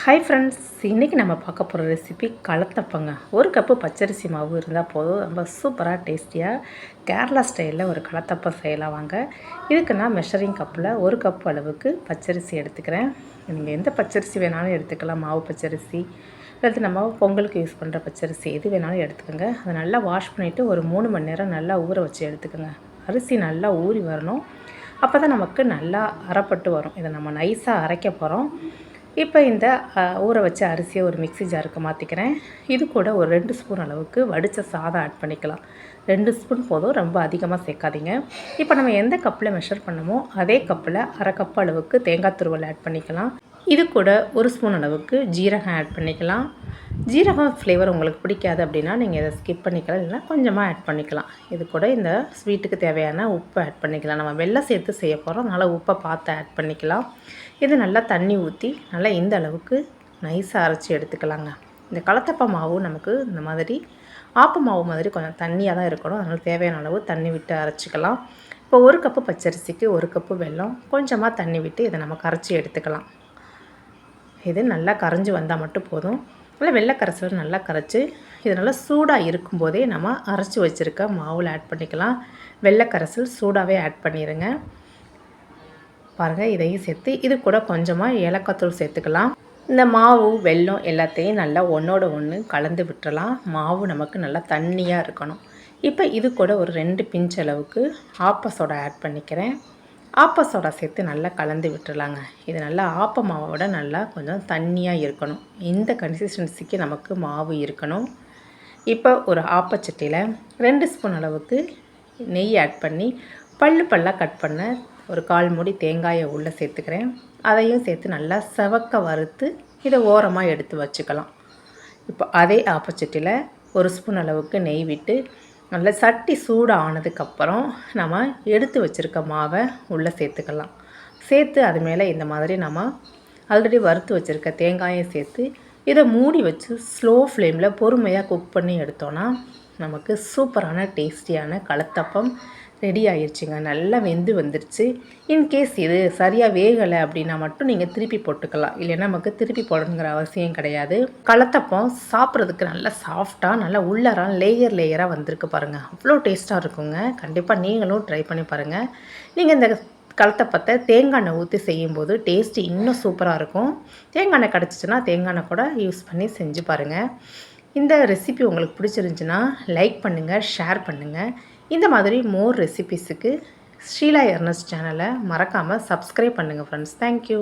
Hi friends, இன்றைக்கி நம்ம பார்க்க போகிற ரெசிபி கலத்தப்பங்க. ஒரு கப்பு பச்சரிசி மாவு இருந்தால் போதும், ரொம்ப சூப்பராக டேஸ்டியாக கேரளா ஸ்டைலில் ஒரு கலத்தப்பம் செய்யலாம் வாங்க. இதுக்கு நான் மெஷரிங் கப்பில் ஒரு கப் அளவுக்கு பச்சரிசி எடுத்துக்கிறேன். நீங்கள் எந்த பச்சரிசி வேணாலும் எடுத்துக்கலாம், மாவு பச்சரிசி அல்லது நம்ம பொங்கலுக்கு யூஸ் பண்ணுற பச்சரிசி எது வேணாலும் எடுத்துக்கோங்க. அதை நல்லா வாஷ் பண்ணிவிட்டு ஒரு 3 மணி நேரம் நல்லா ஊற வச்சு எடுத்துக்கோங்க. அரிசி நல்லா ஊறி வரணும், அப்போ தான் நமக்கு நல்லா அரைப்பட்டு வரும். இதை நம்ம நைஸாக அரைக்க போகிறோம். இப்போ இந்த ஊற வச்ச அரிசியை ஒரு மிக்ஸி ஜாருக்கு மாற்றிக்கிறேன். இது கூட ஒரு 2 ஸ்பூன் அளவுக்கு வடித்த சாதம் ஆட் பண்ணிக்கலாம். 2 ஸ்பூன் போதும், ரொம்ப அதிகமாக சேர்க்காதீங்க. இப்போ நம்ம எந்த கப்பில் மெஷர் பண்ணமோ அதே கப்பில் அரை கப் அளவுக்கு தேங்காய் துருவல் ஆட் பண்ணிக்கலாம். இது கூட 1 ஸ்பூன் அளவுக்கு ஜீரகம் ஆட் பண்ணிக்கலாம். ஜீரகம் ஃப்ளேவர் உங்களுக்கு பிடிக்காது அப்படின்னா நீங்கள் இதை ஸ்கிப் பண்ணிக்கலாம், இல்லைனா கொஞ்சமாக ஆட் பண்ணிக்கலாம். இது கூட இந்த ஸ்வீட்டுக்கு தேவையான உப்பு ஆட் பண்ணிக்கலாம். நம்ம வெல்லம் சேர்த்து செய்ய போகிறோம், அதனால் உப்பை பார்த்து ஆட் பண்ணிக்கலாம். இது நல்லா தண்ணி ஊற்றி நல்லா இந்த அளவுக்கு நைஸாக அரைச்சி எடுத்துக்கலாங்க. இந்த கலத்தப்ப மாவு நமக்கு இந்த மாதிரி ஆப்ப மாவு மாதிரி கொஞ்சம் தண்ணியாக தான் இருக்கணும், அதனால் தேவையான அளவு தண்ணி விட்டு அரைச்சிக்கலாம். இப்போ 1 கப்பு பச்சரிசிக்கு 1 கப்பு வெல்லம், கொஞ்சமாக தண்ணி விட்டு இதை நம்ம கரைச்சி எடுத்துக்கலாம். இது நல்லா கரைஞ்சி வந்தால் மட்டும் போதும். நல்லா வெள்ளை கரைசல் நல்லா கரைச்சி இது நல்லா சூடாக இருக்கும்போதே நம்ம அரைச்சி வச்சுருக்க மாவில் ஆட் பண்ணிக்கலாம். வெள்ளை கரைசல் சூடாகவே ஆட் பண்ணிடுங்க. பாருங்கள், இதையும் சேர்த்து இது கூட கொஞ்சமாக ஏலக்காய் தூள் சேர்த்துக்கலாம். இந்த மாவு வெல்லம் எல்லாத்தையும் நல்லா ஒன்றோட ஒன்று கலந்து விட்டுறலாம். மாவு நமக்கு நல்லா தண்ணியாக இருக்கணும். இப்போ இது கூட ஒரு 2 பிஞ்ச் அளவுக்கு ஆப்ப சோடா ஆட் பண்ணிக்கிறேன். ஆப்ப சோடா சேர்த்து நல்லா கலந்து விட்டுறலாங்க. இது நல்லா ஆப்ப மாவோட நல்லா கொஞ்சம் தண்ணியாக இருக்கணும். இந்த கன்சிஸ்டன்சிக்கு நமக்கு மாவு இருக்கணும். இப்போ ஒரு ஆப்பச்சட்டியில் 2 ஸ்பூன் அளவுக்கு நெய் ஆட் பண்ணி பல்லாக கட் பண்ண ஒரு 1/4 மூடி தேங்காயை உள்ளே சேர்த்துக்கிறேன். அதையும் சேர்த்து நல்லா செவக்க வறுத்து இதை ஓரமாக எடுத்து வச்சுக்கலாம். இப்போ அதே ஆப்பச்சட்டியில் 1 ஸ்பூன் அளவுக்கு நெய் விட்டு நல்லா சட்டி சூடாக ஆனதுக்கப்புறம் நம்ம எடுத்து வச்சுருக்க மாவை உள்ளே சேர்த்துக்கலாம். சேர்த்து அது மேலே இந்த மாதிரி நம்ம ஆல்ரெடி வறுத்து வச்சுருக்க தேங்காயை சேர்த்து இதை மூடி வச்சு ஸ்லோ ஃப்ளேமில் பொறுமையாக குக் பண்ணி எடுத்தோன்னா நமக்கு சூப்பரான டேஸ்டியான கலத்தப்பம் ரெடி ஆயிடுச்சுங்க. நல்லா வெந்து வந்துடுச்சு. இன்கேஸ் இது சரியாக வேகலை அப்படின்னா மட்டும் நீங்கள் திருப்பி போட்டுக்கலாம், இல்லைன்னா நமக்கு திருப்பி போடணுங்கிற அவசியம் கிடையாது. கலத்தப்பம் சாப்பிட்றதுக்கு நல்லா சாஃப்டாக நல்லா உள்ளார லேயராக வந்திருக்கு பாருங்கள், அவ்வளோ டேஸ்ட்டாக இருக்குங்க. கண்டிப்பாக நீங்களும் ட்ரை பண்ணி பாருங்கள். நீங்கள் இந்த கலத்தப்பத்தை தேங்காய் எண்ணெய் ஊற்றி செய்யும்போது டேஸ்ட்டு இன்னும் சூப்பராக இருக்கும். தேங்காய் எண்ணெய் கிடச்சிச்சின்னா தேங்காய் எண்ணெய் கூட யூஸ் பண்ணி செஞ்சு பாருங்கள். இந்த ரெசிபி உங்களுக்கு பிடிச்சிருந்துச்சுன்னா லைக் பண்ணுங்கள், ஷேர் பண்ணுங்கள். இந்த மாதிரி மோர் ரெசிபீஸுக்கு ஷீலா எர்னஸ்ட் சேனலை மறக்காமல் சப்ஸ்கிரைப் பண்ணுங்கள் ஃப்ரெண்ட்ஸ். தேங்க்யூ.